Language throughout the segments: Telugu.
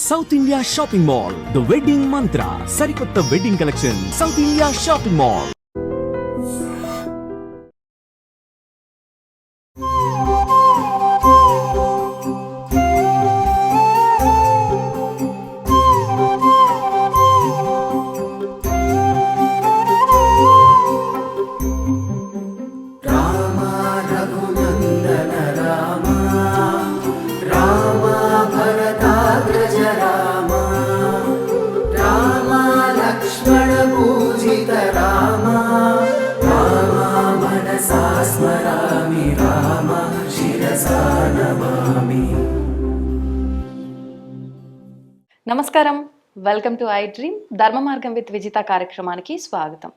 South India shopping mall the wedding మంత్ర సరికొత్త wedding collection south India shopping mall. నమస్కారం, వెల్కమ్ టు ఐ డ్రీమ్ ధర్మ మార్గం విత్ విజిత కార్యక్రమానికి స్వాగతం.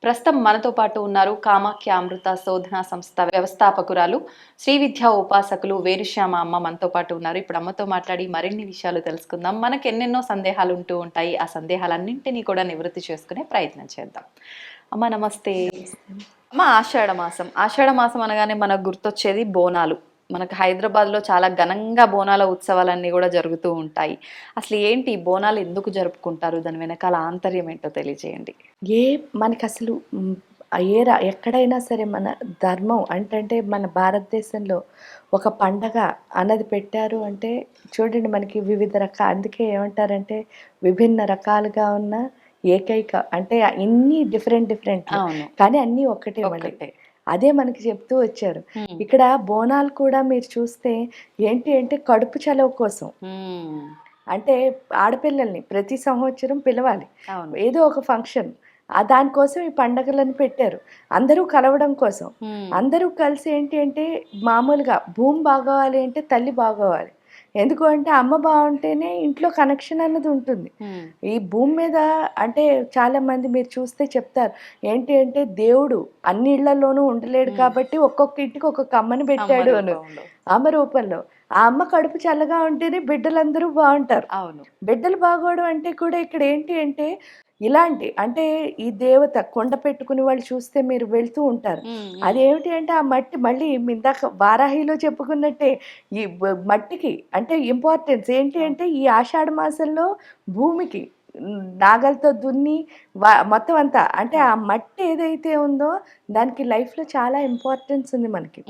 ప్రస్తుతం మనతో పాటు ఉన్నారు కామాఖ్య అమృత శోధన సంస్థ వ్యవస్థాపకురాలు శ్రీ విద్యా ఉపాసకులు వేరుశ్యామ అమ్మ మనతో పాటు ఉన్నారు. ఇప్పుడు అమ్మతో మాట్లాడి మరిన్ని విషయాలు తెలుసుకుందాం. మనకు ఎన్నెన్నో సందేహాలు ఉంటూ ఉంటాయి. ఆ సందేహాలన్నింటినీ కూడా నివృత్తి చేసుకునే ప్రయత్నం చేద్దాం. అమ్మ నమస్తే. అమ్మ, ఆషాఢ మాసం అనగానే మనకు గుర్తొచ్చేది బోనాలు. మనకు హైదరాబాద్లో చాలా ఘనంగా బోనాల ఉత్సవాలన్నీ కూడా జరుగుతూ ఉంటాయి. అసలు ఏంటి బోనాలు ఎందుకు జరుపుకుంటారు, దాని వెనకాల ఆంతర్యం ఏంటో తెలియజేయండి. మనకి అసలు ఎక్కడైనా సరే మన ధర్మం అంటే మన భారతదేశంలో ఒక పండగ అన్నది పెట్టారు అంటే చూడండి, మనకి వివిధ రకాల, అందుకే ఏమంటారంటే విభిన్న రకాలుగా ఉన్న ఏకైక, అంటే ఇన్ని డిఫరెంట్ కానీ అన్నీ ఒక్కటే మళ్ళీ అదే మనకి చెప్తూ వచ్చారు. ఇక్కడ బోనాలు కూడా మీరు చూస్తే ఏంటి అంటే కడుపు చలవ కోసం, అంటే ఆడపిల్లల్ని ప్రతి సంవత్సరం పిలవాలి, ఏదో ఒక ఫంక్షన్, దానికోసం ఈ పండగలను పెట్టారు. అందరూ కలవడం కోసం, అందరూ కలిసి ఏంటి అంటే మామూలుగా భూమి బాగోవాలి అంటే తల్లి బాగోవాలి. ఎందుకు అంటే అమ్మ బాగుంటేనే ఇంట్లో కనెక్షన్ అన్నది ఉంటుంది. ఈ భూమి మీద అంటే చాలా మంది మీరు చూస్తే చెప్తారు ఏంటి అంటే దేవుడు అన్ని ఇళ్లలోనూ ఉండలేడు కాబట్టి ఒక్కొక్క ఇంటికి ఒక్కొక్క అమ్మని పెట్టాడు అని, అమ్మ రూపంలో. ఆ అమ్మ కడుపు చల్లగా ఉంటేనే బిడ్డలందరూ బాగుంటారు. బిడ్డలు బాగోవడం అంటే కూడా ఇక్కడ ఏంటి అంటే ఇలాంటి, అంటే ఈ దేవత కొండ పెట్టుకుని వాళ్ళు చూస్తే మీరు వెళ్తూ ఉంటారు. అదేమిటి అంటే ఆ మట్టి, మళ్ళీ ఇందాక వారాహిలో చెప్పుకున్నట్టే ఈ మట్టికి అంటే ఇంపార్టెన్స్ ఏంటి అంటే ఈ ఆషాఢ మాసంలో భూమికి నాగలతో దున్ని మొత్తం అంతా, అంటే ఆ మట్టి ఏదైతే ఉందో దానికి లైఫ్లో చాలా ఇంపార్టెన్స్ ఉంది మనకి.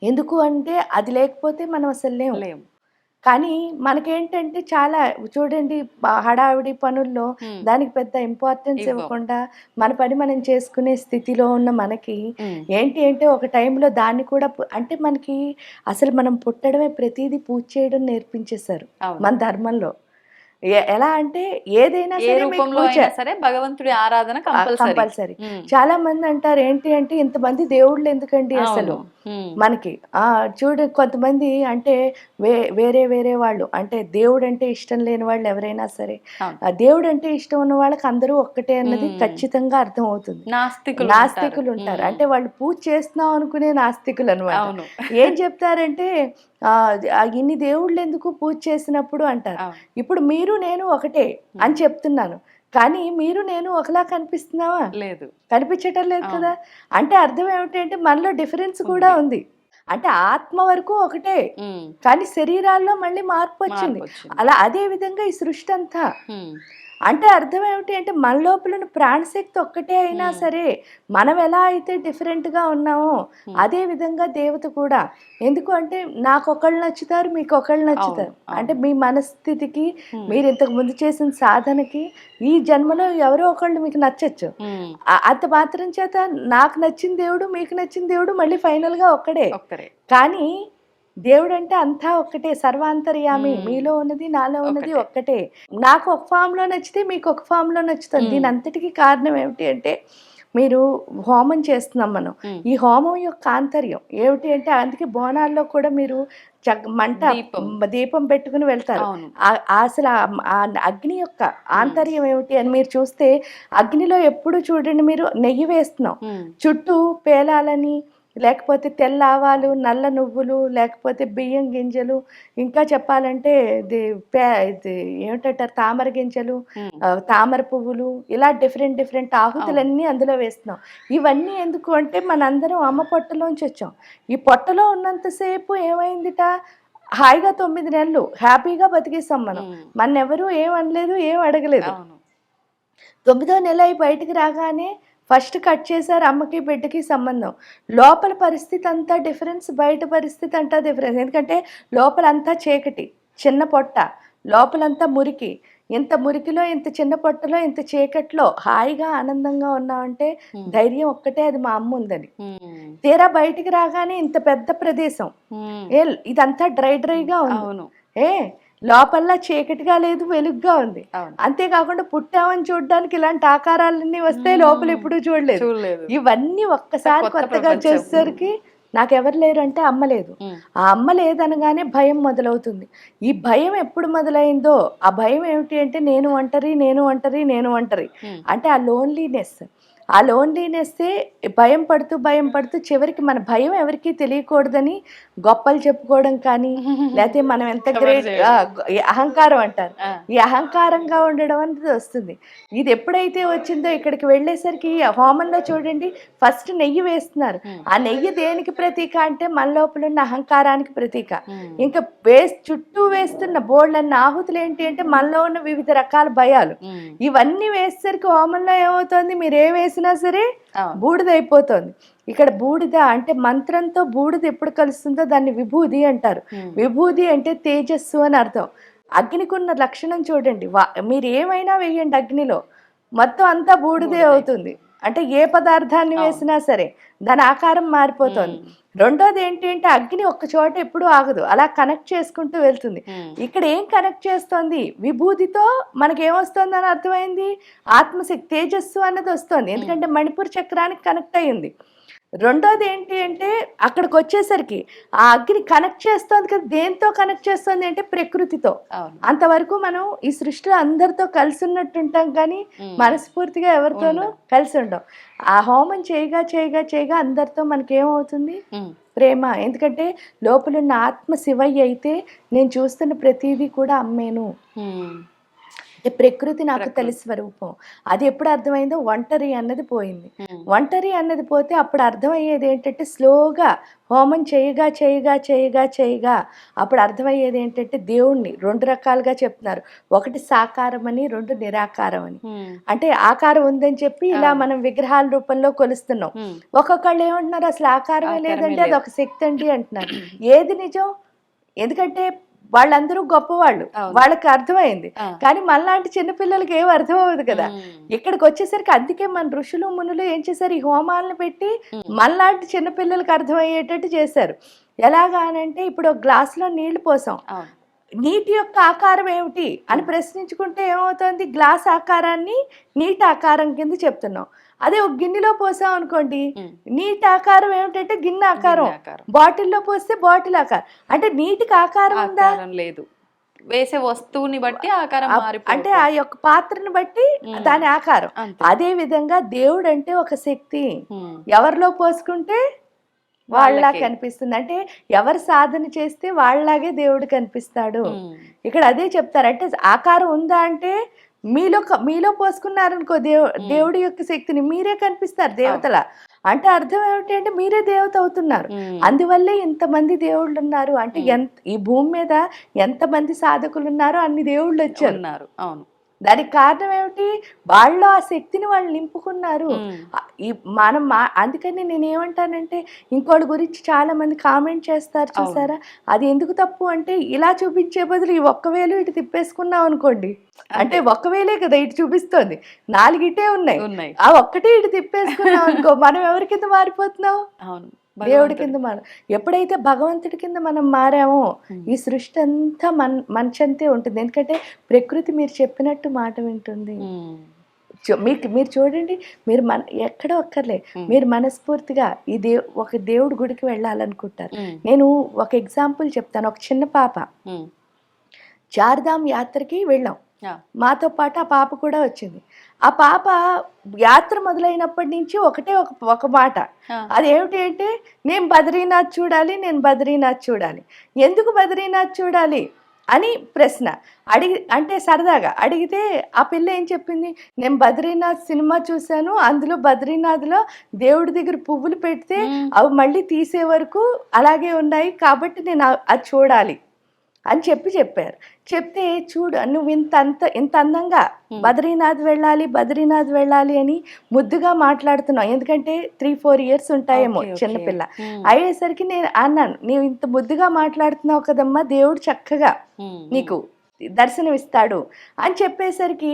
ఎందుకు అంటే అది లేకపోతే మనం అసలు లేము. కానీ మనకేంటంటే చాలా చూడండి, హడావిడి పనుల్లో దానికి పెద్ద ఇంపార్టెన్స్ ఇవ్వకుండా మన పని మనం చేసుకునే స్థితిలో ఉన్న మనకి ఏంటి అంటే ఒక టైంలో దాన్ని కూడా, అంటే మనకి అసలు మనం పుట్టడమే ప్రతిదీ పూజ చేయడం నేర్పించేశారు మన ధర్మంలో. ఎలా అంటే ఏదైనా సరే భగవంతుడి ఆరాధన కంపల్సరీ. చాలా మంది అంటారు ఏంటి అంటే ఇంతమంది దేవుళ్ళు ఎందుకండి అసలు మనకి. చూడు, కొంతమంది అంటే వేరే వాళ్ళు, అంటే దేవుడు అంటే ఇష్టం లేని వాళ్ళు ఎవరైనా సరే, దేవుడు అంటే ఇష్టం ఉన్న వాళ్ళకి అందరూ ఒక్కటే అన్నది ఖచ్చితంగా అర్థం అవుతుంది. నాస్తికులు ఉంటారు, అంటే వాళ్ళు పూజ చేస్తున్నాం అనుకునే నాస్తికులు అనమాట. ఏం చెప్తారంటే ఇన్ని దేవుళ్ళు ఎందుకు పూజ చేసినప్పుడు అంటారు. ఇప్పుడు మీరు నేను ఒకటే అని చెప్తున్నాను, కానీ మీరు నేను ఒకలా కనిపిస్తున్నావా? లేదు, కనిపించటం లేదు కదా. అంటే అర్థం ఏమిటంటే మనలో డిఫరెన్స్ కూడా ఉంది. అంటే ఆత్మ వరకు ఒకటే, కానీ శరీరాల్లో మళ్ళీ మార్పు వచ్చింది. అలా అదే విధంగా ఈ సృష్టి అంతా, అంటే అర్థం ఏమిటి అంటే మన లోపల ప్రాణశక్తి ఒక్కటే అయినా సరే మనం ఎలా అయితే డిఫరెంట్గా ఉన్నామో అదే విధంగా దేవత కూడా. ఎందుకు అంటే నాకు ఒకళ్ళు నచ్చుతారు, మీకు ఒకళ్ళు నచ్చుతారు. అంటే మీ మనస్థితికి, మీరు ఇంతకు ముందు చేసిన సాధనకి ఈ జన్మలో ఎవరో ఒకళ్ళు మీకు నచ్చచ్చు. అంత మాత్రం చేత నాకు నచ్చిన దేవుడు మీకు నచ్చిన దేవుడు మళ్ళీ ఫైనల్గా ఒక్కడే. కానీ దేవుడు అంటే అంతా ఒక్కటే, సర్వాంతర్యామి, మీలో ఉన్నది నాలో ఉన్నది ఒక్కటే. నాకు ఒక ఫామ్లో నచ్చితే మీకు ఒక ఫామ్లో నచ్చుతుంది. దీని అంతటికీ కారణం ఏమిటి అంటే మీరు హోమం చేస్తున్నాం మనం. ఈ హోమం యొక్క ఆంతర్యం ఏమిటి అంటే, అందుకే బోనాల్లో కూడా మీరు మంట దీపం పెట్టుకుని వెళ్తారు. అసలు అగ్ని యొక్క ఆంతర్యం ఏమిటి అని మీరు చూస్తే, అగ్నిలో ఎప్పుడు చూడండి మీరు నెయ్యి వేస్తున్నాం, చుట్టూ పేలాలని లేకపోతే తెల్ల ఆవాలు, నల్ల నువ్వులు, లేకపోతే బియ్యం గింజలు, ఇంకా చెప్పాలంటే ఇది ఏమిటంటారు తామర గింజలు, తామర పువ్వులు, ఇలా డిఫరెంట్ డిఫరెంట్ ఆహుతులన్నీ అందులో వేస్తున్నాం. ఇవన్నీ ఎందుకు అంటే మనందరం అమ్మ పొట్టలోంచి వచ్చాం. ఈ పొట్టలో ఉన్నంతసేపు ఏమైందిట, హాయిగా 9 నెలలు హ్యాపీగా బతికేస్తాం మనం. మన్నెవరూ ఏం అనలేదు, ఏం అడగలేదు. 9వ నెల అయి బయటికి రాగానే ఫస్ట్ కట్ చేశారు అమ్మకి బిడ్డకి సంబంధం. లోపల పరిస్థితి అంతా డిఫరెన్స్, బయట పరిస్థితి అంతా డిఫరెన్స్. ఎందుకంటే లోపల అంతా చీకటి, చిన్న పొట్ట, లోపలంతా మురికి. ఇంత మురికిలో, ఇంత చిన్న పొట్టలో, ఇంత చీకట్లో హాయిగా ఆనందంగా ఉన్నామంటే ధైర్యం ఒక్కటే, అది మా అమ్మ ఉందని. తీరా బయటికి రాగానే ఇంత పెద్ద ప్రదేశం, ఇదంతా డ్రైగా ఉంది. లోపల చీకటిగా లేదు, వెలుగుగా ఉంది. అంతేకాకుండా పుట్టామని చూడడానికి ఇలాంటి ఆకారాలన్నీ వస్తే లోపల ఎప్పుడూ చూడలేదు. ఇవన్నీ ఒక్కసారి కొత్తగా వచ్చేసరికి నాకెవరు లేరు అంటే అమ్మ లేదు. ఆ అమ్మ లేదనగానే భయం మొదలవుతుంది. ఈ భయం ఎప్పుడు మొదలైందో, ఆ భయం ఏమిటి అంటే నేను ఒంటరి, నేను ఒంటరి, నేను ఒంటరి అంటే ఆ లోన్లీనెస్. ఆ లోన్లీనెస్సే భయం పడుతూ చివరికి మన భయం ఎవరికీ తెలియకూడదని గొప్పలు చెప్పుకోవడం కానీ, లేకపోతే మనం ఎంత గ్రేట్, అహంకారం అంటారు, ఈ అహంకారంగా ఉండడం అనేది వస్తుంది. ఇది ఎప్పుడైతే వచ్చిందో ఇక్కడికి వెళ్ళేసరికి హోమంలో చూడండి ఫస్ట్ నెయ్యి వేస్తున్నారు. ఆ నెయ్యి దేనికి ప్రతీక అంటే మన లోపల ఉన్న అహంకారానికి ప్రతీక. ఇంకా చుట్టూ వేస్తున్న బోళ్ళన్న ఆహుతులు ఏంటి అంటే మనలో ఉన్న వివిధ రకాల భయాలు. ఇవన్నీ వేసేసరికి హోమంలో ఏమవుతుంది, మీరు ఏ వేసినా సరే బూడిద అయిపోతుంది. ఇక్కడ బూడిద అంటే మంత్రంతో బూడిద ఎప్పుడు కలుస్తుందో దాన్ని విభూది అంటారు. విభూది అంటే తేజస్సు అని అర్థం. అగ్నికి ఉన్న లక్షణం చూడండి, మీరు ఏమైనా వేయండి అగ్నిలో, మొత్తం అంతా బూడిదే అవుతుంది. అంటే ఏ పదార్థాన్ని వేసినా సరే దాని ఆకారం మారిపోతుంది. రెండోది ఏంటి అంటే అగ్ని ఒక్క చోట ఎప్పుడు ఆగదు, అలా కనెక్ట్ చేసుకుంటూ వెళ్తుంది. ఇక్కడ ఏం కనెక్ట్ చేస్తోంది, విభూతితో మనకి ఏమొస్తుంది అని అర్థమైంది, ఆత్మశక్తి తేజస్సు అన్నది వస్తుంది. ఎందుకంటే మణిపూర్ చక్రానికి కనెక్ట్ అయ్యింది. రెండోది ఏంటి అంటే అక్కడికి వచ్చేసరికి ఆ అగ్ని కనెక్ట్ చేస్తోంది కదా, దేంతో కనెక్ట్ చేస్తుంది అంటే ప్రకృతితో. అంతవరకు మనం ఈ సృష్టిలో అందరితో కలిసి ఉన్నట్టు ఉంటాం కానీ మనస్ఫూర్తిగా ఎవరితోనూ కలిసి ఉండం. ఆ హోమం చేయగా అందరితో మనకి ఏమవుతుంది, ప్రేమ. ఎందుకంటే లోపలున్న ఆత్మ శివయ్య అయితే నేను చూస్తున్న ప్రతిదీ కూడా అమ్మేను. ప్రకృతి నాకు తెలిసి స్వరూపం. అది ఎప్పుడు అర్థమైందో ఒంటరి అన్నది పోయింది. ఒంటరి అన్నది పోతే అప్పుడు అర్థమయ్యేది ఏంటంటే స్లోగా హోమం చేయగా అప్పుడు అర్థమయ్యేది ఏంటంటే దేవుణ్ణి 2 రకాలుగా చెప్తున్నారు. ఒకటి సాకారం అని, 2 నిరాకారం అని. అంటే ఆకారం ఉందని చెప్పి ఇలా మనం విగ్రహాల రూపంలో కొలుస్తున్నాం. ఒక్కొక్కళ్ళు ఏమంటున్నారు, అసలు ఆకారమే లేదంటే అది ఒక శక్తి అండి అంటున్నారు. ఏది నిజం? ఎందుకంటే వాళ్ళందరూ గొప్పవాళ్ళు, వాళ్ళకి అర్థమైంది. కానీ మనలాంటి చిన్నపిల్లలకి ఏం అర్థం అవ్వదు కదా. ఇక్కడికి వచ్చేసరికి అందుకే మన ఋషులు మునులు ఏం చేశారు, ఈ హోమాలను పెట్టి మనలాంటి చిన్నపిల్లలకి అర్థమయ్యేటట్టు చేశారు. ఎలాగా అనంటే ఇప్పుడు ఒక గ్లాసులో నీళ్లు పోసాం, నీటి యొక్క ఆకారం ఏమిటి అని ప్రశ్నించుకుంటే ఏమవుతుంది, గ్లాస్ ఆకారాన్ని నీటి ఆకారం కింద చెప్తున్నాం. అదే ఒక గిన్నెలో పోసాం అనుకోండి, నీటి ఆకారం ఏమిటంటే గిన్నె ఆకారం, బాటిల్లో పోస్తే బాటిల్ ఆకారం. అంటే నీటికి ఆకారం ఉందా, లేదు. వేసే వస్తువుని బట్టి ఆకారం అంటే ఆ యొక్క పాత్రని బట్టి దాని ఆకారం. అదే విధంగా దేవుడు అంటే ఒక శక్తి, ఎవరిలో పోసుకుంటే వాళ్ళలా కనిపిస్తుంది. అంటే ఎవరు సాధన చేస్తే వాళ్ళలాగే దేవుడు కనిపిస్తాడు. ఇక్కడ అదే చెప్తారు. అంటే ఆకారం ఉందా అంటే మీలో పోసుకున్నారనుకో దేవుడి యొక్క శక్తిని, మీరే కనిపిస్తారు దేవతల. అంటే అర్థం ఏమిటి అంటే మీరే దేవత అవుతున్నారు. అందువల్లే ఇంతమంది దేవుళ్ళు ఉన్నారు. అంటే ఈ భూమి మీద ఎంతమంది సాధకులు ఉన్నారో అన్ని దేవుళ్ళు వచ్చారు. అవును. దానికి కారణం ఏమిటి, వాళ్ళు ఆ శక్తిని వాళ్ళు నింపుకున్నారు. ఈ మనం అందుకని నేనేమంటానంటే, ఇంకోటి గురించి చాలా మంది కామెంట్ చేస్తారు చూసారా, అది ఎందుకు తప్పు అంటే ఇలా చూపించే బదులు ఈ ఒక్క వేలు ఇటు తిప్పేసుకున్నాం అనుకోండి, అంటే ఒక్క వేలే కదా ఇటు చూపిస్తోంది, 4 ఇటే ఉన్నాయి, ఆ ఒక్కటే ఇటు తిప్పేసుకున్నాం అనుకో, మనం ఎవరి కింద మారిపోతున్నాం, దేవుడి కింద. మనం ఎప్పుడైతే భగవంతుడి కింద మనం మారామో ఈ సృష్టి అంతా మంచంతే ఉంటుంది. ఎందుకంటే ప్రకృతి మీరు చెప్పినట్టు మాట వింటుంది. మీరు చూడండి, మీరు ఎక్కడో ఒక్కర్లే, మీరు మనస్ఫూర్తిగా ఒక దేవుడి గుడికి వెళ్ళాలనుకుంటారు. నేను ఒక ఎగ్జాంపుల్ చెప్తాను. ఒక చిన్న పాప చార్ధామ్ యాత్రకి వెళ్ళాం. మాతో పాటు ఆ పాప కూడా వచ్చింది. ఆ పాప యాత్ర మొదలైనప్పటి నుంచి ఒక మాట, అదేమిటి అంటే నేను బద్రీనాథ్ చూడాలి, నేను బద్రీనాథ్ చూడాలి. ఎందుకు బద్రీనాథ్ చూడాలి అని ప్రశ్న అంటే సరదాగా అడిగితే ఆ పిల్ల ఏం చెప్పింది, నేను బద్రీనాథ్ సినిమా చూశాను, అందులో బద్రీనాథ్లో దేవుడి దగ్గర పువ్వులు పెడితే అవి మళ్ళీ తీసే వరకు అలాగే ఉన్నాయి, కాబట్టి నేను అది చూడాలి అని చెప్పారు. చెప్తే చూడు నువ్వు ఇంత అందంగా బద్రీనాథ్ వెళ్ళాలి అని ముద్దుగా మాట్లాడుతున్నావు, ఎందుకంటే 3-4 years ఉంటాయేమో చిన్నపిల్ల అయ్యేసరికి నేను అన్నాను, నీవు ఇంత ముద్దుగా మాట్లాడుతున్నావు కదమ్మా, దేవుడు చక్కగా నీకు దర్శనం ఇస్తాడు అని చెప్పేసరికి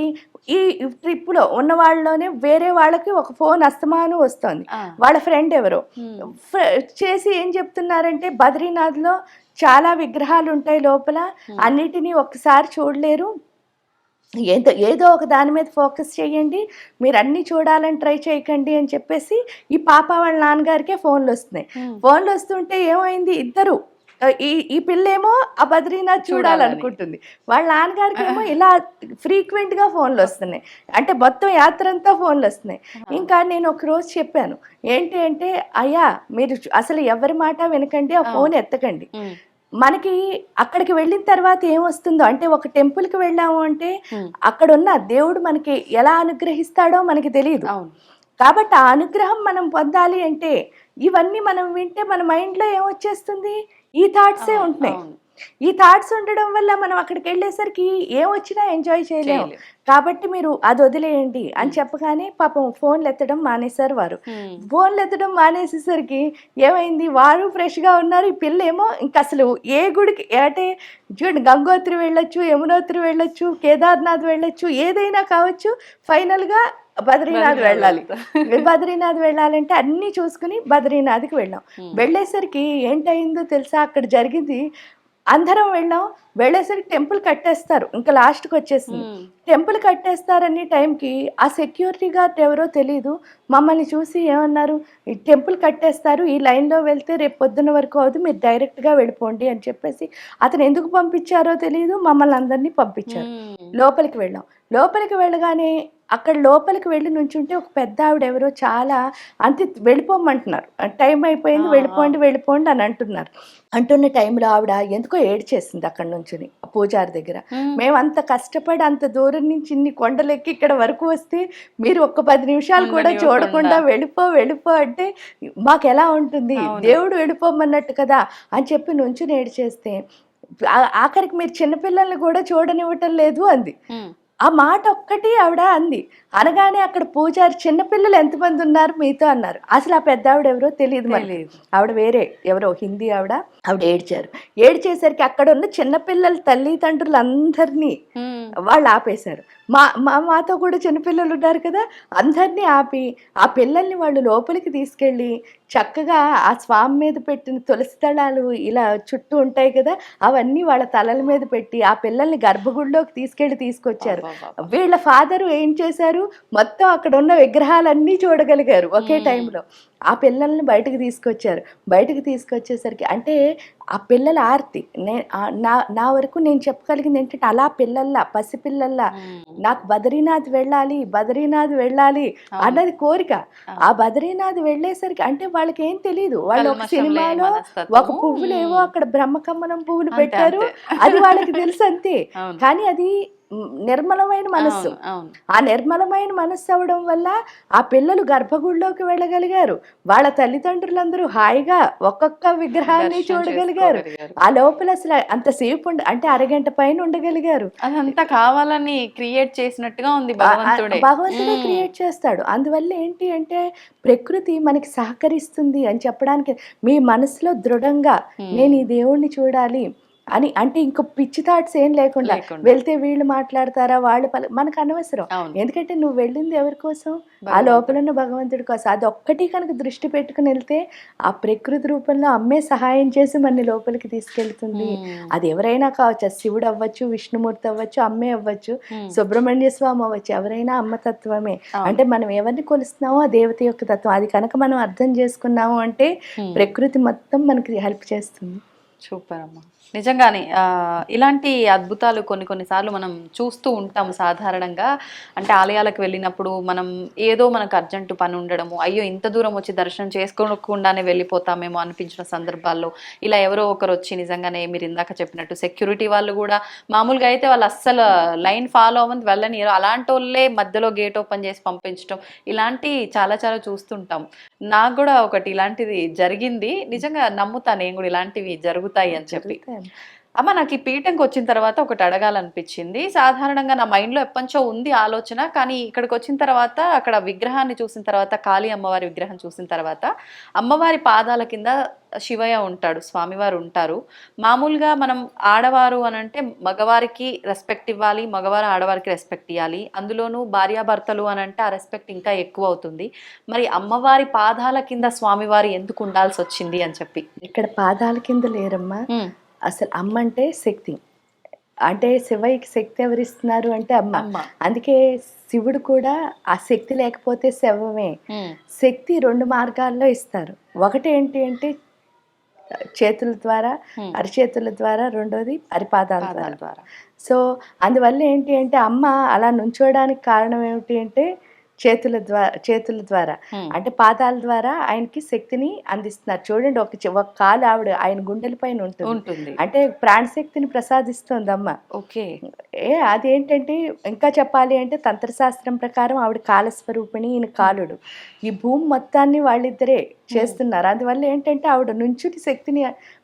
ఈ ట్రిప్లో ఉన్న వాళ్ళలోనే వేరే వాళ్ళకి ఒక ఫోన్ అస్తమానం వస్తుంది, వాళ్ళ ఫ్రెండ్ ఎవరో చేసి ఏం చెప్తున్నారంటే బద్రీనాథ్లో చాలా విగ్రహాలు ఉంటాయి లోపల, అన్నిటినీ ఒక్కసారి చూడలేరు, ఏదో ఒక దాని మీద ఫోకస్ చేయండి, మీరు అన్నీ చూడాలని ట్రై చేయకండి అని చెప్పేసి ఈ పాప వాళ్ళ నాన్నగారికే ఫోన్లు వస్తున్నాయి. ఫోన్లు వస్తుంటే ఏమైంది, ఇద్దరు ఈ పిల్లేమో ఆ బద్రీనాథ్ చూడాలనుకుంటుంది, వాళ్ళ నాన్నగారికి ఏమో ఇలా ఫ్రీక్వెంట్గా ఫోన్లు వస్తున్నాయి, అంటే మొత్తం యాత్ర అంతా ఫోన్లు వస్తున్నాయి. ఇంకా నేను ఒక రోజు చెప్పాను, ఏంటి అంటే అయ్యా మీరు అసలు ఎవరి మాట వినకండి, ఆ ఫోన్ ఎత్తకండి, మనకి అక్కడికి వెళ్ళిన తర్వాత ఏమొస్తుందో, అంటే ఒక టెంపుల్కి వెళ్ళాము అంటే అక్కడున్న దేవుడు మనకి ఎలా అనుగ్రహిస్తాడో మనకి తెలియదు, కాబట్టి ఆ అనుగ్రహం మనం పొందాలి అంటే ఇవన్నీ మనం వింటే మన మైండ్లో ఏమొచ్చేస్తుంది, ఈ థాట్సే ఉంటున్నాయి. ఈ థాట్స్ ఉండడం వల్ల మనం అక్కడికి వెళ్ళేసరికి ఏమొచ్చినా ఎంజాయ్ చేయలేము, కాబట్టి మీరు అది వదిలేయండి అని చెప్పగానే పాపం ఫోన్లు ఎత్తడం మానేశారు వారు. ఫోన్లు ఎత్తడం మానేసేసరికి ఏమైంది, వారు ఫ్రెష్గా ఉన్నారు, ఈ పిల్ల ఏమో ఇంక అసలు ఏ గుడికి అంటే చూడండి, గంగోత్రి వెళ్ళొచ్చు, యమునోత్రి వెళ్ళొచ్చు, కేదార్నాథ్ వెళ్ళొచ్చు, ఏదైనా కావచ్చు, ఫైనల్గా బద్రీనాథ్ వెళ్ళాలంటే అన్నీ చూసుకుని బద్రీనాథ్కి వెళ్ళాం. వెళ్ళేసరికి ఏంటయిందో తెలుసా, అక్కడ జరిగింది, అందరం వెళ్ళేసరికి టెంపుల్ కట్టేస్తారు, ఇంకా లాస్ట్కి వచ్చేసింది, టెంపుల్ కట్టేస్తారని టైంకి ఆ సెక్యూరిటీ గార్డ్ ఎవరో తెలీదు, మమ్మల్ని చూసి ఏమన్నారు, ఈ టెంపుల్ కట్టేస్తారు, ఈ లైన్లో వెళ్తే రేపు పొద్దున్న వరకు అవుతుంది, మీరు డైరెక్ట్గా వెళ్ళిపోండి అని చెప్పేసి అతను ఎందుకు పంపించారో తెలియదు, మమ్మల్ని అందరినీ పంపించారు. లోపలికి వెళ్ళగానే అక్కడ లోపలికి వెళ్ళి నుంచుంటే ఒక పెద్ద ఆవిడ ఎవరో చాలా వెళ్ళిపోమంటున్నారు, టైం అయిపోయింది, వెళ్ళిపోండి అని అంటున్న టైంలో ఆవిడ ఎందుకో ఏడ్చేసింది అక్కడ నుంచుని పూజారి దగ్గర. మేము అంత కష్టపడి అంత దూరం నుంచి ఇన్ని కొండలెక్కి ఇక్కడ వరకు వస్తే మీరు ఒక్క 10 నిమిషాలు కూడా చూడకుండా వెళ్ళిపో అంటే మాకు ఎలా ఉంటుంది, దేవుడు వెళ్ళిపోమన్నట్టు కదా అని చెప్పి నుంచుని ఏడ్చేస్తే ఆఖరికి మీరు చిన్నపిల్లల్ని కూడా చూడనివ్వటం లేదు అంది. ఆ మాట ఒక్కటి ఆవిడ అంది, అనగానే అక్కడ పూజారి చిన్నపిల్లలు ఎంతమంది ఉన్నారు మీతో అన్నారు. అసలు ఆ పెద్ద ఆవిడ ఎవరో తెలియదు, ఆవిడ వేరే ఎవరో హిందీ ఆవిడ ఏడ్చేసరికి అక్కడ ఉన్న చిన్నపిల్లల తల్లిదండ్రులు అందరినీ వాళ్ళు ఆపేశారు. మాతో కూడా చిన్నపిల్లలు ఉన్నారు కదా, అందరినీ ఆపి ఆ పిల్లల్ని వాళ్ళు లోపలికి తీసుకెళ్ళి చక్కగా ఆ స్వామి మీద పెట్టిన తులసి దళాలు ఇలా చుట్టూ ఉంటాయి కదా, అవన్నీ వాళ్ళ తలల మీద పెట్టి ఆ పిల్లల్ని గర్భగుడిలోకి తీసుకొచ్చారు. వీళ్ళ ఫాదరు ఏం చేశారు, మొత్తం అక్కడ ఉన్న విగ్రహాలన్నీ చూడగలిగారు ఒకే టైంలో. ఆ పిల్లల్ని బయటకు తీసుకొచ్చేసరికి అంటే ఆ పిల్లల ఆర్తి నా వరకు నేను చెప్పగలిగింది ఏంటంటే, అలా పసిపిల్లల్లా నాకు బద్రీనాథ్ వెళ్ళాలి అన్నది కోరిక. ఆ బద్రీనాథ్ వెళ్ళేసరికి అంటే వాళ్ళకి ఏం తెలియదు, వాళ్ళు ఒక సినిమాలో ఒక పువ్వులేవో అక్కడ బ్రహ్మకమ్మనం పువ్వులు పెట్టారు, అది వాళ్ళకి తెలుసు అంతే. కానీ అది నిర్మలమైన మనస్సు, ఆ నిర్మలమైన మనస్సు అవడం వల్ల ఆ పిల్లలు గర్భగుడిలోకి వెళ్ళగలిగారు, వాళ్ళ తల్లిదండ్రులందరూ హాయిగా ఒక్కొక్క విగ్రహాన్ని చూడగలిగారు. ఆ లోపల అసలు అంతసేపు అంటే అరగంట పైన ఉండగలిగారు. అదంతా కావాలని క్రియేట్ చేసినట్టుగా ఉంది, భగవంతుడే క్రియేట్ చేస్తాడు. అందువల్ల ఏంటి అంటే ప్రకృతి మనకి సహకరిస్తుంది అని చెప్పడానికి, మీ మనసులో దృఢంగా నేను ఈ దేవుణ్ణి చూడాలి అని అంటే ఇంకో పిచ్చి థాట్స్ ఏం లేకుండా వెళ్తే వీళ్ళు మాట్లాడతారా వాళ్ళు మనకు అనవసరం, ఎందుకంటే నువ్వు వెళ్ళింది ఎవరి కోసం, ఆ లోపల ఉన్న భగవంతుడి కోసం. అది ఒక్కటి కనుక దృష్టి పెట్టుకుని వెళ్తే ఆ ప్రకృతి రూపంలో అమ్మే సహాయం చేసి మన లోపలికి తీసుకెళ్తుంది. అది ఎవరైనా కావచ్చు, శివుడు అవ్వచ్చు, విష్ణుమూర్తి అవ్వచ్చు, అమ్మే అవ్వచ్చు, సుబ్రహ్మణ్య స్వామి అవ్వచ్చు, ఎవరైనా అమ్మతత్వమే. అంటే మనం ఎవరిని కొలుస్తున్నామో ఆ దేవత యొక్క తత్వం, అది కనుక మనం అర్థం చేసుకున్నాము అంటే ప్రకృతి మొత్తం మనకి హెల్ప్ చేస్తుంది. సూపర్ అమ్మా. నిజంగానే ఇలాంటి అద్భుతాలు కొన్ని కొన్నిసార్లు మనం చూస్తూ ఉంటాం సాధారణంగా. అంటే ఆలయాలకు వెళ్ళినప్పుడు మనం ఏదో మనకు అర్జెంటు పని ఉండడము, అయ్యో ఇంత దూరం వచ్చి దర్శనం చేసుకోకుండానే వెళ్ళిపోతామేమో అనిపించిన సందర్భాల్లో ఇలా ఎవరో ఒకరు వచ్చి నిజంగానే మీరు ఇందాక చెప్పినట్టు సెక్యూరిటీ వాళ్ళు కూడా మామూలుగా అయితే వాళ్ళు అస్సలు లైన్ ఫాలో అవ్వని వెళ్ళని, అలాంటి వాళ్ళే మధ్యలో గేట్ ఓపెన్ చేసి పంపించడం, ఇలాంటి చాలా చాలా చూస్తుంటాం. నాకు కూడా ఒకటి ఇలాంటిది జరిగింది. నిజంగా నమ్ముతా నేను కూడా ఇలాంటివి జరుగుతాయి అని చెప్పి. అమ్మ నాకు ఈ పీఠంకి వచ్చిన తర్వాత ఒకటి అడగాలనిపించింది. సాధారణంగా నా మైండ్లో ఎప్పటినుంచో ఉంది ఆలోచన, కానీ ఇక్కడికి వచ్చిన తర్వాత అక్కడ విగ్రహాన్ని చూసిన తర్వాత, కాళీ అమ్మవారి విగ్రహం చూసిన తర్వాత, అమ్మవారి పాదాల కింద శివయ్య ఉంటాడు, స్వామివారు ఉంటారు. మామూలుగా మనం ఆడవారు అని అంటే మగవారికి రెస్పెక్ట్ ఇవ్వాలి, మగవారు ఆడవారికి రెస్పెక్ట్ ఇవ్వాలి. అందులోనూ భార్యాభర్తలు అని అంటే ఆ రెస్పెక్ట్ ఇంకా ఎక్కువ అవుతుంది. మరి అమ్మవారి పాదాల కింద స్వామివారి ఎందుకు ఉండాల్సి వచ్చింది అని చెప్పి. ఇక్కడ పాదాల కింద లేరమ్మా, అసలు అమ్మ అంటే శక్తి. అంటే శివయ్యకి శక్తి ఎవరిస్తున్నారు అంటే అమ్మ. అందుకే శివుడు కూడా ఆ శక్తి లేకపోతే శవమే. శక్తి 2 మార్గాల్లో ఇస్తారు. ఒకటి ఏంటి అంటే చేతుల ద్వారా, అరిచేతుల ద్వారా, రెండోది అరిపాదాల ద్వారా. సో అందువల్ల ఏంటి అంటే అమ్మ అలా నుంచోడానికి కారణం ఏమిటి అంటే చేతుల ద్వారా అంటే పాదాల ద్వారా ఆయనకి శక్తిని అందిస్తున్నారు. చూడండి, ఒక కాలు ఆవిడ ఆయన గుండెల పైన ఉంటుంది, అంటే ప్రాణశక్తిని ప్రసాదిస్తుంది అమ్మ. ఓకే, అదేంటంటే ఇంకా చెప్పాలి అంటే తంత్రశాస్త్రం ప్రకారం ఆవిడ కాలస్వరూపిణి, ఈయన కాలుడు. ఈ భూమి మొత్తాన్ని వాళ్ళిద్దరే చేస్తున్నారు. అందువల్ల ఏంటంటే ఆవిడ నుంచుని శక్తిని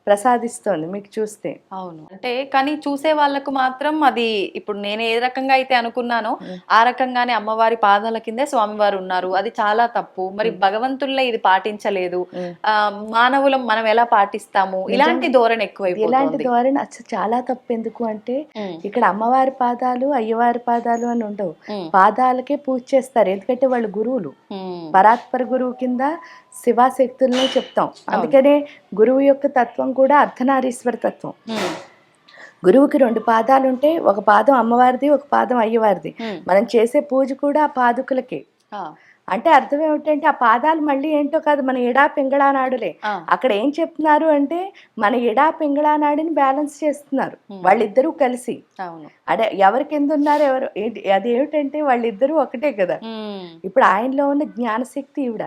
ప్రసాదిస్తోంది మీకు చూస్తే. అవును, అంటే కానీ చూసే వాళ్ళకు మాత్రం అది ఇప్పుడు నేను ఏ రకంగా అయితే అనుకున్నానో ఆ రకంగానే అమ్మవారి పాదాల కిందే స్వామివారు ఉన్నారు. అది చాలా తప్పు. మరి భగవంతుల్లో ఇది పాటించలేదు, మానవులం మనం ఎలా పాటిస్తాము? ఇలాంటి ధోరణి ఎక్కువైపోతుంది. ఇలాంటి ధోరణి అసలు చాలా తప్పు. ఎందుకు అంటే ఇక్కడ అమ్మవారి పాదాలు, అయ్యవారి పాదాలు అని ఉండవు. పాదాలకే పూజ చేస్తారు, ఎందుకంటే వాళ్ళు గురువులు. పరాత్పర గురువు కింద శివాశక్తులను చెప్తాం. అందుకనే గురువు యొక్క తత్వం కూడా అర్ధనారీశ్వర తత్వం. గురువుకి 2 పాదాలు ఉంటే, ఒక పాదం అమ్మవారిది, ఒక పాదం అయ్యవారిది. మనం చేసే పూజ కూడా ఆ పాదుకులకి. అంటే అర్థం ఏమిటంటే ఆ పాదాలు మళ్ళీ ఏంటో కాదు, మన ఎడా పింగళా నాడులే. అక్కడ ఏం చెప్తున్నారు అంటే మన ఎడా పింగళా నాడిని బ్యాలెన్స్ చేస్తున్నారు వాళ్ళిద్దరూ కలిసి. అదే ఎవరి కింద ఉన్నారు, ఎవరు అదేమిటంటే వాళ్ళిద్దరూ ఒకటే కదా. ఇప్పుడు ఆయనలో ఉన్న జ్ఞానశక్తి ఈవిడ,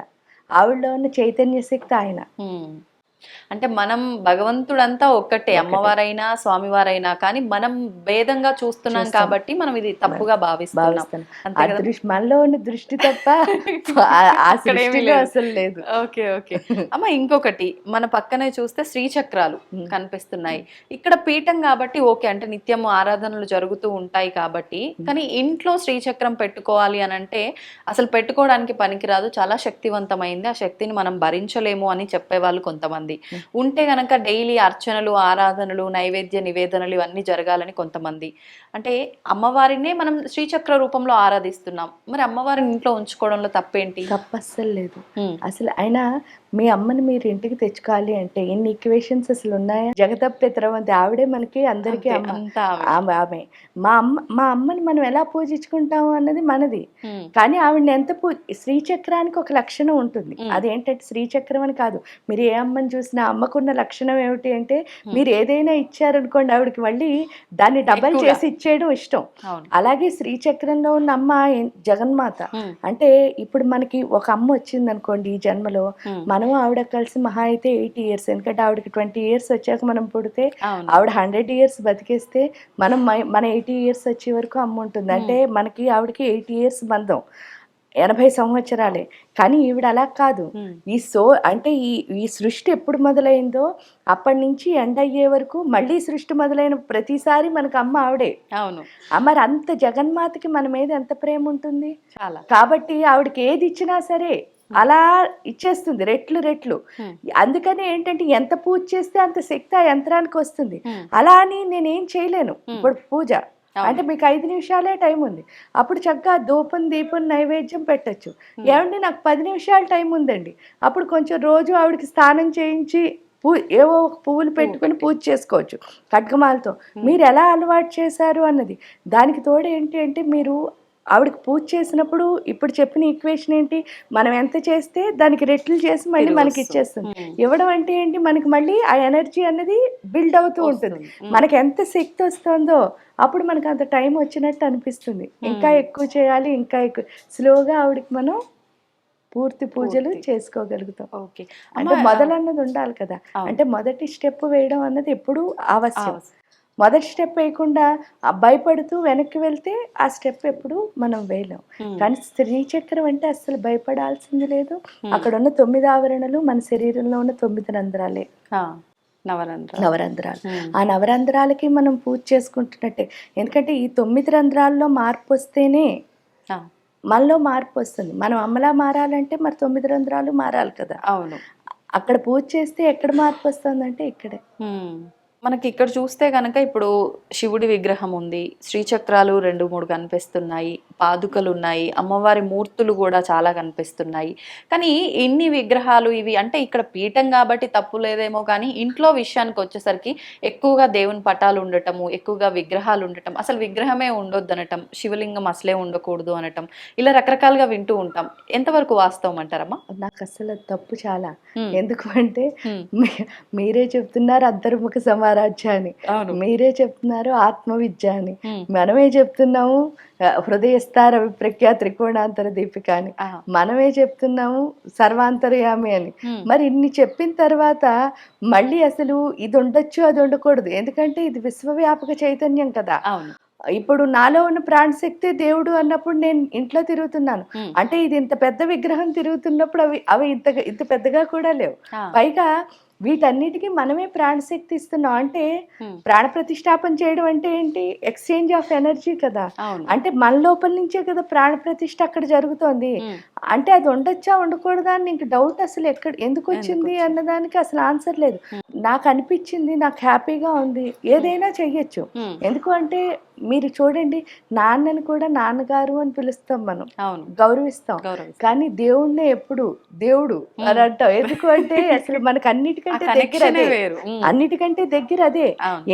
ఆవిడలో ఉన్న చైతన్య శక్తి ఆయన. అంటే మనం భగవంతుడంతా ఒక్కటే, అమ్మవారైనా స్వామివారైనా, కానీ మనం భేదంగా చూస్తున్నాం కాబట్టి మనం ఇది తప్పుగా భావిస్తున్నాం. మనలో ఉన్న దృష్టి తప్ప అసలు లేదు. ఓకే ఓకే అమ్మ, ఇంకొకటి మన పక్కనే చూస్తే శ్రీచక్రాలు కనిపిస్తున్నాయి. ఇక్కడ పీఠం కాబట్టి ఓకే, అంటే నిత్యం ఆరాధనలు జరుగుతూ ఉంటాయి కాబట్టి. కానీ ఇంట్లో శ్రీచక్రం పెట్టుకోవాలి అని అంటే అసలు పెట్టుకోవడానికి పనికిరాదు, చాలా శక్తివంతమైంది, ఆ శక్తిని మనం భరించలేము అని చెప్పేవాళ్ళు కొంతమంది. ఉంటే గనక డైలీ అర్చనలు, ఆరాధనలు, నైవేద్య నివేదనలు ఇవన్నీ జరగాలని కొంతమంది. అంటే అమ్మవారినే మనం శ్రీచక్ర రూపంలో ఆరాధిస్తున్నాం, మరి అమ్మవారిని ఇంట్లో ఉంచుకోవడంలో తప్పేంటి? తప్పు అస్సలు లేదు. అసలు అయినా మీ అమ్మని మీరు ఇంటికి తెచ్చుకోవాలి అంటే ఎన్ని ఈక్వేషన్స్ అసలు ఉన్నాయా? జగదప్పితరవంతి ఆవిడే మనకి అందరికీ ఆమె. మా అమ్మని మనం ఎలా పూజించుకుంటాము అన్నది మనది. కానీ ఆవిడని ఎంత శ్రీచక్రానికి ఒక లక్షణం ఉంటుంది. అదేంటంటే శ్రీచక్రం అని కాదు, మీరు ఏ అమ్మని చూసినా అమ్మకున్న లక్షణం ఏమిటి అంటే మీరు ఏదైనా ఇచ్చారనుకోండి ఆవిడకి మళ్ళీ దాన్ని డబల్ చేసి ఇచ్చేయడం ఇష్టం. అలాగే శ్రీచక్రంలో ఉన్న అమ్మ జగన్మాత. అంటే ఇప్పుడు మనకి ఒక అమ్మ వచ్చింది అనుకోండి ఈ జన్మలో, మనం ఆవిడ కలిసి మహా అయితే 80 years, ఎందుకంటే ఆవిడకి 20 years వచ్చాక మనం పుడితే ఆవిడ 100 years బతికేస్తే మన 80 years వచ్చే వరకు అమ్మ ఉంటుంది. అంటే మనకి ఆవిడకి 80 years బంధం, 80 సంవత్సరాలే. కానీ ఈవిడ అలా కాదు. అంటే ఈ సృష్టి ఎప్పుడు మొదలైందో అప్పటి నుంచి ఎండ్ అయ్యే వరకు మళ్ళీ సృష్టి మొదలైన ప్రతిసారి మనకు అమ్మ ఆవిడే. అవును, మరి అంత జగన్మాతకి మన మీద ఎంత ప్రేమ ఉంటుంది. కాబట్టి ఆవిడకి ఏది ఇచ్చినా సరే అలా ఇచ్చేస్తుంది రెట్లు. అందుకని ఏంటంటే ఎంత పూజ చేస్తే అంత శక్తి ఆ యంత్రానికి వస్తుంది. అలా అని నేనేం చేయలేను. ఇప్పుడు పూజ అంటే మీకు 5 నిమిషాలే టైం ఉంది, అప్పుడు చక్కగా ధూపం దీపం నైవేద్యం పెట్టచ్చు. ఏమండి నాకు 10 నిమిషాలు టైం ఉందండి, అప్పుడు కొంచెం రోజు ఆవిడకి స్నానం చేయించి ఏవో పువ్వులు పెట్టుకుని పూజ చేసుకోవచ్చు ఖడ్గమాలతో. మీరు ఎలా అలవాటు చేశారు అన్నది. దానికి తోడు ఏంటి అంటే మీరు ఆవిడకి పూజ చేసినప్పుడు ఇప్పుడు చెప్పిన ఈక్వేషన్ ఏంటి, మనం ఎంత చేస్తే దానికి రెట్లు చేసి మళ్ళీ తిరిగి మనకి వస్తుంది. ఇచ్చేస్తుంది. ఇవ్వడం అంటే ఏంటి, మనకి మళ్ళీ ఆ ఎనర్జీ అనేది బిల్డ్ అవుతూ ఉంటుంది. మనకి ఎంత శక్తి వస్తుందో అప్పుడు మనకు అంత టైం వచ్చినట్టు అనిపిస్తుంది. ఇంకా ఎక్కువ చేయాలి, ఇంకా ఎక్కువ స్లోగా ఆవిడకి మనం పూర్తి పూజలు చేసుకోగలుగుతాం. ఓకే. అంటే మొదలన్నది ఉండాలి కదా. అంటే మొదటి స్టెప్ వేయడం అన్నది ఎప్పుడూ ఆవశ్యం. మొదటి స్టెప్ వేయకుండా భయపడుతూ వెనక్కి వెళ్తే ఆ స్టెప్ ఎప్పుడు మనం వేయలేం. కానీ స్త్రీ చక్రం అంటే అస్సలు భయపడాల్సింది లేదు. అక్కడ ఉన్న 9 ఆవరణలు మన శరీరంలో ఉన్న 9 రంధ్రాలే. నవరంధ్రాలు. ఆ నవరంధ్రాలకి మనం పూజ చేసుకుంటున్నట్టే. ఎందుకంటే ఈ 9 రంధ్రాల్లో మార్పు వస్తేనే మనలో మార్పు వస్తుంది. మనం అమ్మలా మారాలంటే మరి 9 రంధ్రాలు మారాలి కదా. అవును. అక్కడ పూజ చేస్తే ఎక్కడ మార్పు వస్తుందంటే ఇక్కడే. మనకి ఇక్కడ చూస్తే కనుక ఇప్పుడు శివుడి విగ్రహం ఉంది, శ్రీచక్రాలు 2-3 కనిపిస్తున్నాయి, పాదుకలు ఉన్నాయి, అమ్మవారి మూర్తులు కూడా చాలా కనిపిస్తున్నాయి. కానీ ఇన్ని విగ్రహాలు ఇవి అంటే ఇక్కడ పీఠం కాబట్టి తప్పు లేదేమో, కానీ ఇంట్లో విషయానికి వచ్చేసరికి ఎక్కువగా దేవుని పటాలు ఉండటము, ఎక్కువగా విగ్రహాలు ఉండటం, అసలు విగ్రహమే ఉండొద్దు అనటం, శివలింగం అసలే ఉండకూడదు అనటం, ఇలా రకరకాలుగా వింటూ ఉంటాం. ఎంతవరకు వాస్తవం అంటారమ్మా? నాకు అసలు తప్పు చాలా. ఎందుకు అంటే మీరే చెప్తున్నారు అంతర్ముఖ సమారాధ్య అని, మీరే చెప్తున్నారు ఆత్మవిద్య అని, మనమే చెప్తున్నాము హృదయస్థార విప్రఖ్య త్రికోణాంతర దీపిక అని, మనమే చెప్తున్నాము సర్వాంతర్యామి అని. మరి ఇన్ని చెప్పిన తర్వాత మళ్ళీ అసలు ఇది ఉండొచ్చు అది ఉండకూడదు, ఎందుకంటే ఇది విశ్వవ్యాపక చైతన్యం కదా. ఇప్పుడు నాలో ఉన్న ప్రాణశక్తి దేవుడు అన్నప్పుడు నేను ఇంట్లో తిరుగుతున్నాను అంటే ఇది ఇంత పెద్ద విగ్రహం తిరుగుతున్నప్పుడు అవి ఇంత పెద్దగా కూడా లేవు. పైగా వీటన్నిటికీ మనమే ప్రాణశక్తి ఇస్తున్నాం అంటే ప్రాణ ప్రతిష్టాపన చేయడం అంటే ఏంటి, ఎక్స్చేంజ్ ఆఫ్ ఎనర్జీ కదా. అంటే మన లోపల నుంచే కదా ప్రాణ ప్రతిష్ఠ అక్కడ జరుగుతోంది. అంటే అది ఉండొచ్చా ఉండకూడదా అని నీకు డౌట్ అసలు ఎందుకు వచ్చింది అన్నదానికి అసలు ఆన్సర్ లేదు. నాకు అనిపించింది, నాకు హ్యాపీగా ఉంది, ఏదైనా చెయ్యొచ్చు. ఎందుకు అంటే మీరు చూడండి, నాన్నని కూడా నాన్నగారు అని పిలుస్తాం, మనం గౌరవిస్తాం. కానీ దేవుణ్ణే ఎప్పుడు దేవుడు అని అంటాం. ఎందుకు అంటే అసలు మనకు అన్నిటికంటే దగ్గర అదే, అన్నిటికంటే దగ్గర అదే.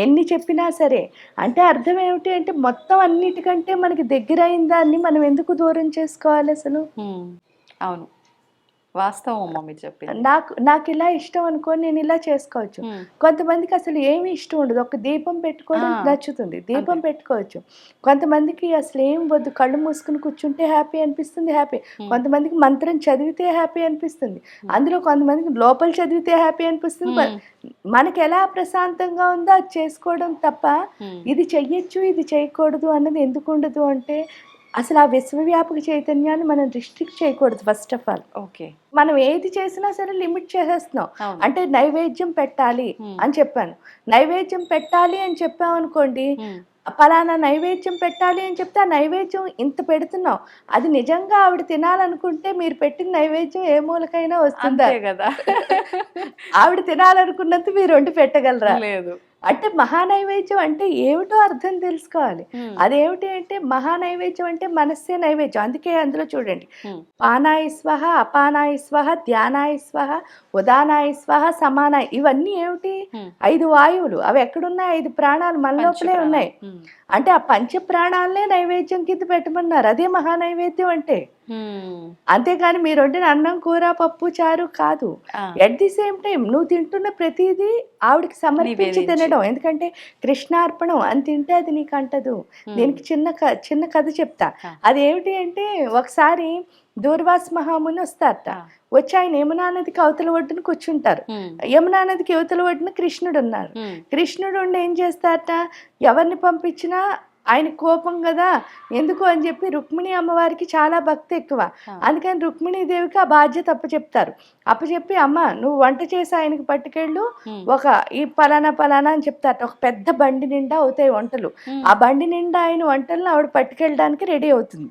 ఎన్ని చెప్పినా సరే అంటే అర్థం ఏమిటి అంటే మొత్తం అన్నిటికంటే మనకి దగ్గర అయిన దాన్ని మనం ఎందుకు దూరం చేసుకోవాలి అసలు. అవును, వాస్తవం అమ్మ మీరు చెప్పింది. నాకు ఇలా ఇష్టం అనుకో, నేను ఇలా చేసుకోవచ్చు. కొంతమందికి అసలు ఏమి ఇష్టం ఉండదు, ఒక దీపం పెట్టుకోవడం నచ్చుతుంది, దీపం పెట్టుకోవచ్చు. కొంతమందికి అసలు ఏం వద్దు, కళ్ళు మూసుకుని కూర్చుంటే హ్యాపీ అనిపిస్తుంది, హ్యాపీ. కొంతమందికి మంత్రం చదివితే హ్యాపీ అనిపిస్తుంది, అందులో కొంతమందికి లోపల చదివితే హ్యాపీ అనిపిస్తుంది. మనకి ఎలా ప్రశాంతంగా ఉందో అది చేసుకోవడం తప్ప ఇది చెయ్యొచ్చు ఇది చేయకూడదు అన్నది ఎందుకు ఉండదు అంటే అసలు ఆ విశ్వవ్యాపక చైతన్యాన్ని మనం రిస్ట్రిక్ట్ చేయకూడదు. ఫస్ట్ ఆఫ్ ఆల్ ఓకే, మనం ఏది చేసినా సరే లిమిట్ చేసేస్తున్నాం. అంటే నైవేద్యం పెట్టాలి అని చెప్పాను, నైవేద్యం పెట్టాలి అని చెప్పామనుకోండి, పలానా నైవేద్యం పెట్టాలి అని చెప్తే ఆ నైవేద్యం ఇంత పెడుతున్నాం, అది నిజంగా ఆవిడ తినాలనుకుంటే మీరు పెట్టిన నైవేద్యం ఏ మూలకైనా వస్తుందా కదా. ఆవిడ తినాలనుకున్నంత మీరు వండి పెట్టగలరా? లేదు. అంటే మహానైవేద్యం అంటే ఏమిటో అర్థం తెలుసుకోవాలి. అదేమిటి అంటే మహానైవేద్యం అంటే మనస్సే నైవేద్యం. అందుకే అందులో చూడండి, పానాయ స్వహ, అపానాయ స్వహ, ధ్యానాయ స్వహ, ఉదానాయ స్వహ, సమానాయ, ఇవన్నీ ఏమిటి? 5 వాయువులు. అవి ఎక్కడున్నాయి? 5 ప్రాణాలు మన లోపలే ఉన్నాయి. అంటే ఆ పంచ ప్రాణాలనే నైవేద్యం కింద పెట్టమన్నారు, అదే మహానైవేద్యం అంటే. అంతేకాని మీరు వండిన అన్నం కూర పప్పు చారు కాదు. ఎట్ ది సేమ్ టైం నువ్వు తింటున్న ప్రతిదీ ఆవిడకి సమర్పించి తినడం. ఎందుకంటే కృష్ణార్పణం అని తింటే అది నీకు అంటదు. దీనికి చిన్న కథ చెప్తా. అదేమిటి అంటే ఒకసారి దూర్వాస మహాముని వస్తారట. వచ్చి ఆయన యమునా నదికి అవతల ఒడ్డున కూర్చుంటారు. యమునా నదికి అవతల ఒడ్డున కృష్ణుడు ఉన్నారు. కృష్ణుడు ఉండి ఏం చేస్తారట, ఎవరిని పంపించినా ఆయన కోపం కదా, ఎందుకు అని చెప్పి రుక్మిణి అమ్మవారికి చాలా భక్తి ఎక్కువ. అందుకని రుక్మిణీదేవికి ఆ బాధ్యత అప్పచెప్పి అమ్మ నువ్వు వంట చేసి ఆయనకి పట్టుకెళ్ళు, ఒక ఈ పలానా అని చెప్తారట. ఒక పెద్ద బండి నిండా అవుతాయి వంటలు. ఆ బండి నిండా ఆయన వంటలను ఆవిడ పట్టుకెళ్ళడానికి రెడీ అవుతుంది.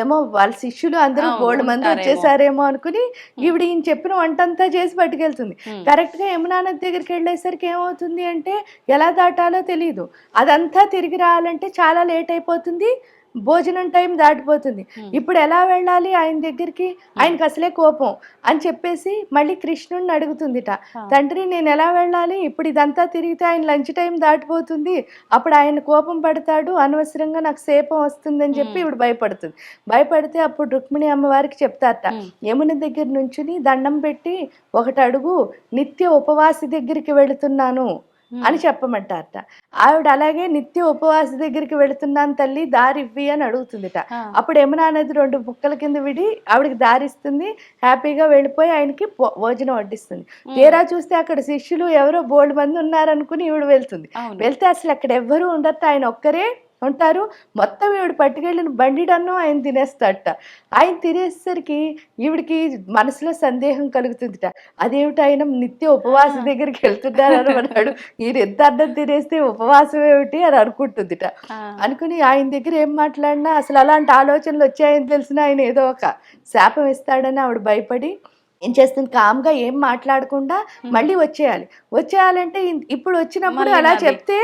ఏమో వాళ్ళ శిష్యులు అందరూ 3 మంది వచ్చేసారేమో అనుకుని ఈవిడ ఈయన చెప్పిన వంట అంతా చేసి పట్టుకెళ్తుంది. కరెక్ట్ గా యమునా నది దగ్గరికి వెళ్ళేసరికి ఏమవుతుంది అంటే ఎలా దాటాలో తెలియదు. అదంతా తిరిగి రావాలంటే చాలా లేట్ అయిపోతుంది. భోజనం టైం దాటిపోతుంది. ఇప్పుడు ఎలా వెళ్ళాలి ఆయన దగ్గరికి? ఆయనకి అసలే కోపం అని చెప్పేసి మళ్ళీ కృష్ణుడిని అడుగుతుందిట, తండ్రి నేను ఎలా వెళ్ళాలి? ఇప్పుడు ఇదంతా తిరిగితే ఆయన లంచ్ టైం దాటిపోతుంది, అప్పుడు ఆయన కోపం పడతాడు, అనవసరంగా నాకు శాపం వస్తుందని చెప్పి ఇప్పుడు భయపడుతుంది. భయపడితే అప్పుడు రుక్మిణి అమ్మవారికి చెప్తారట, యమున దగ్గర నుంచుని దండం పెట్టి ఒకటి అడుగు, నిత్య ఉపవాసి దగ్గరికి వెళుతున్నాను అని చెప్పమంటారట. ఆవిడ అలాగే నిత్య ఉపవాస దగ్గరికి వెళుతున్నాను తల్లి, దారి ఇవ్వి అని అడుగుతుందిట. అప్పుడు యమునా నది 2 ముక్కల కింద విడి ఆవిడకి దారిస్తుంది, హ్యాపీగా వెళ్ళిపోయి ఆయనకి భోజనం వడ్డిస్తుంది. తీరా చూస్తే అక్కడ శిష్యులు ఎవరో బోల్డ్ మంది ఉన్నారనుకుని ఈవిడ వెళ్తుంది. వెళ్తే అసలు అక్కడ ఎవ్వరూ ఉండరు, ఆయన ఒక్కరే ఉంటారు. మొత్తం ఈవిడ పట్టుకెళ్ళిన బండిడన్ను ఆయన తినేస్తాడట. ఆయన తినేసరికి ఈవిడికి మనసులో సందేహం కలుగుతుందిట, అదేమిటి ఆయన నిత్య ఉపవాస దగ్గరికి వెళ్తున్నారని అన్నాడు, ఈయన ఎంత అన్నం తినేస్తే ఉపవాసం ఏమిటి అని అనుకుంటుందిట. అనుకుని ఆయన దగ్గర ఏం మాట్లాడినా అసలు అలాంటి ఆలోచనలు వచ్చాయని తెలిసిన ఆయన ఏదో ఒక శాపం ఇస్తాడని ఆవిడ భయపడి ఏం చేస్తుంది, కామ్గా ఏం మాట్లాడకుండా మళ్ళీ వచ్చేయాలంటే ఇప్పుడు వచ్చినప్పుడు అలా చెప్తే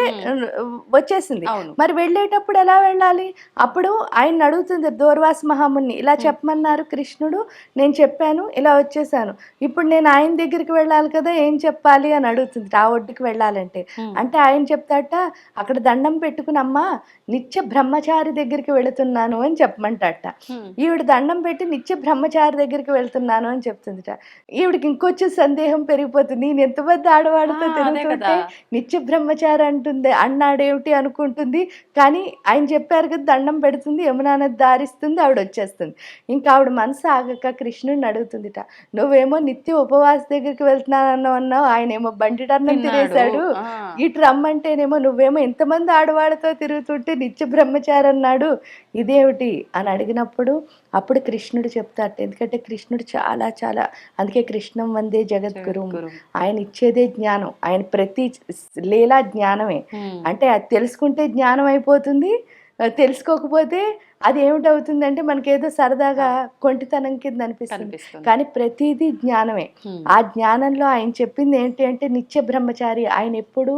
వచ్చేసింది, మరి వెళ్ళేటప్పుడు ఎలా వెళ్ళాలి? అప్పుడు ఆయన అడుగుతుంది దూర్వాస మహాముని, ఇలా చెప్పమన్నారు కృష్ణుడు, నేను చెప్పాను, ఇలా వచ్చేసాను, ఇప్పుడు నేను ఆయన దగ్గరికి వెళ్ళాలి కదా, ఏం చెప్పాలి అని అడుగుతుంది ఆ ఒడ్డుకి వెళ్ళాలంటే. అంటే ఆయన చెప్తాట, అక్కడ దండం పెట్టుకుని అమ్మా నిత్య బ్రహ్మచారి దగ్గరికి వెళుతున్నాను అని చెప్పమంటాట. ఈవిడ దండం పెట్టి నిత్య బ్రహ్మచారి దగ్గరికి వెళ్తున్నాను అని చెప్తుంది. ఈవిడికి ఇంకొంచెం సందేహం పెరిగిపోతుంది, నేను ఎంతమంది ఆడవాడితో తిరుగుతుంటే నిత్య బ్రహ్మచారి అంటుంది అన్నాడేమిటి అనుకుంటుంది. కానీ ఆయన చెప్పారు కదా దండం పెడుతుంది, యమునా నది దారిస్తుంది, ఆవిడ వచ్చేస్తుంది. ఇంకా ఆవిడ మనసు ఆగక కృష్ణుడిని అడుగుతుందిట, నువ్వేమో నిత్య ఉపవాస దగ్గరికి వెళ్తున్నానన్నావు, ఆయన ఏమో బండిడన్నం తినేశాడు, ఇటు రమ్మంటేనేమో నువ్వేమో ఎంతమంది ఆడవాళ్ళతో తిరుగుతుంటే నిత్య బ్రహ్మచారి అన్నాడు, ఇదేమిటి అని అడిగినప్పుడు అప్పుడు కృష్ణుడు చెప్తాట. ఎందుకంటే కృష్ణుడు చాలా చాలా, అందుకే కృష్ణం వందే జగద్గురు, ఆయన ఇచ్చేదే జ్ఞానం, ఆయన ప్రతి లీలా జ్ఞానమే. అంటే అది తెలుసుకుంటే జ్ఞానం అయిపోతుంది, తెలుసుకోకపోతే అది ఏమిటవుతుందంటే మనకేదో సరదాగా కొంటితనం కింద అనిపిస్తుంది, కానీ ప్రతిదీ జ్ఞానమే. ఆ జ్ఞానంలో ఆయన చెప్పింది ఏంటి అంటే నిత్య బ్రహ్మచారి, ఆయన ఎప్పుడు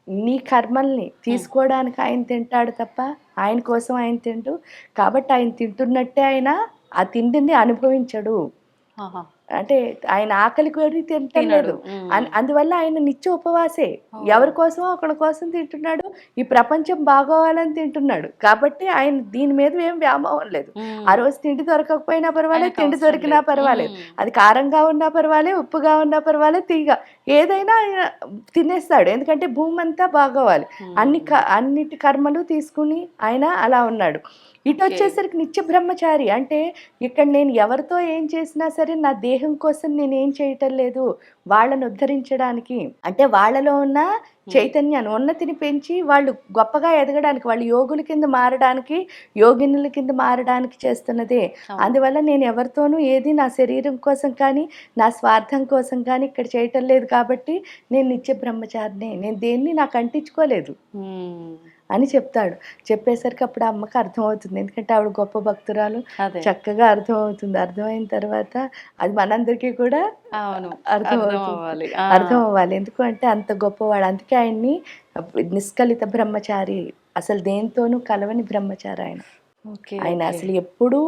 నీ కర్మల్ని తీసుకోవడానికి ఆయన తింటాడు తప్ప ఆయన కోసం ఆయన తింటూ, కాబట్టి ఆయన తింటున్నట్టే ఆయన ఆ తిండిని అనుభవించడు. అంటే ఆయన ఆకలికి వెళ్ళి తింటలేదు, అందువల్ల ఆయన నిత్య ఉపవాసే, ఎవరి కోసమో ఒకరి కోసం తింటున్నాడు, ఈ ప్రపంచం బాగోవాలని తింటున్నాడు. కాబట్టి ఆయన దీని మీద ఏం వ్యామోహం లేదు. ఆ రోజు తిండి దొరకకపోయినా పర్వాలేదు, తిండి దొరికినా పర్వాలేదు, అది కారంగా ఉన్నా పర్వాలేదు, ఉప్పుగా ఉన్నా పర్వాలేదు, తీగ ఏదైనా ఆయన తినేస్తాడు. ఎందుకంటే భూమి అంతా బాగోవాలి, అన్నిటి కర్మలు తీసుకుని ఆయన అలా ఉన్నాడు. ఇటు వచ్చేసరికి నిత్య బ్రహ్మచారి అంటే ఇక్కడ నేను ఎవరితో ఏం చేసినా సరే నా దేహం కోసం నేను ఏం చేయటం లేదు, వాళ్ళని ఉద్ధరించడానికి, అంటే వాళ్ళలో ఉన్న చైతన్యాన్ని ఉన్నతిని పెంచి వాళ్ళు గొప్పగా ఎదగడానికి, వాళ్ళు యోగుల కింద మారడానికి, యోగినుల కింద మారడానికి చేస్తున్నదే. అందువల్ల నేను ఎవరితోనూ ఏది నా శరీరం కోసం కానీ నా స్వార్థం కోసం కానీ ఇక్కడ చేయటం లేదు, కాబట్టి నేను నిత్య బ్రహ్మచారినే, నేను దేన్ని నాకు అంటించుకోలేదు అని చెప్తాడు. చెప్పేసరికి అప్పుడు అమ్మకి అర్థమవుతుంది, ఎందుకంటే ఆవిడ గొప్ప భక్తురాలు, చక్కగా అర్థమవుతుంది. అర్థమైన తర్వాత అది మనందరికీ కూడా అర్థం అవ్వాలి, ఎందుకంటే అంత గొప్పవాడు. అందుకే ఆయన్ని నిష్కలిత బ్రహ్మచారి, అసలు దేంతోనూ కలవని బ్రహ్మచారి ఆయన. ఆయన అసలు ఎప్పుడూ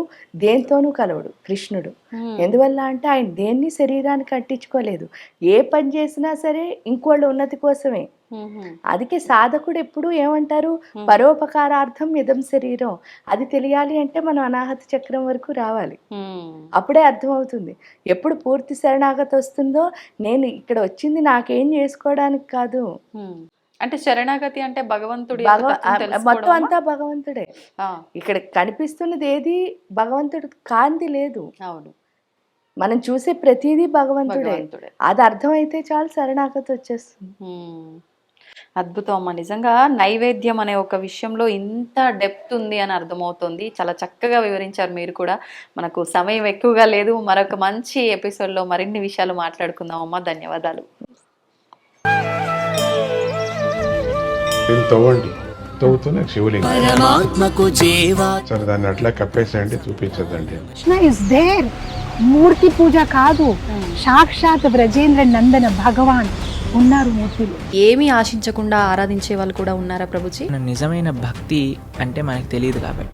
దేంతోనూ కలవడు కృష్ణుడు. ఎందువల్ల అంటే ఆయన దేన్ని శరీరానికి అంటించుకోలేదు, ఏ పని చేసినా సరే ఇంకోళ్ళ ఉన్నతి కోసమే. అందుకే సాధకుడు ఎప్పుడు ఏమంటారు, పరోపకారార్థం ఇదం శరీరం, అది తెలియాలి అంటే మనం అనాహత చక్రం వరకు రావాలి, అప్పుడే అర్థమవుతుంది. ఎప్పుడు పూర్తి శరణాగతి వస్తుందో, నేను ఇక్కడ వచ్చింది నాకేం చేసుకోవడానికి కాదు, అంటే శరణాగతి అంటే భగవంతుడి మొత్తం అంతా భగవంతుడే. ఇక్కడ కనిపిస్తున్నది ఏది భగవంతుడు కాంతి లేదు. అవును, మనం చూసే ప్రతిదీ భగవంతుడే. అది అర్థమైతే చాలు, శరణాగతి వచ్చేస్తుంది. అద్భుతం అమ్మ, నిజంగా నైవేద్యం అనే ఒక విషయంలో ఇంత డెప్త్ ఉంది అని అర్థమవుతుంది. చాలా చక్కగా వివరించారు మీరు కూడా. మనకు సమయం ఎక్కువగా లేదు, మరొక మంచి ఎపిసోడ్లో మరిన్ని విషయాలు మాట్లాడుకుందాం అమ్మ. ధన్యవాదాలు. తవ్వండి, తవ్వుతూనే శివలింగం సరే దాన్ని అట్లా కప్పేసేయండి, చూపించదండి. మూర్తి పూజ కాదు, సాక్షాత్ బ్రజేంద్ర నందన భగవాన్ ఉన్నారు మూర్తిలో. ఏమీ ఆశించకుండా ఆరాధించే వాళ్ళు కూడా ఉన్నారా ప్రభుజీ? నిజమైన భక్తి అంటే మనకు తెలియదు కాబట్టి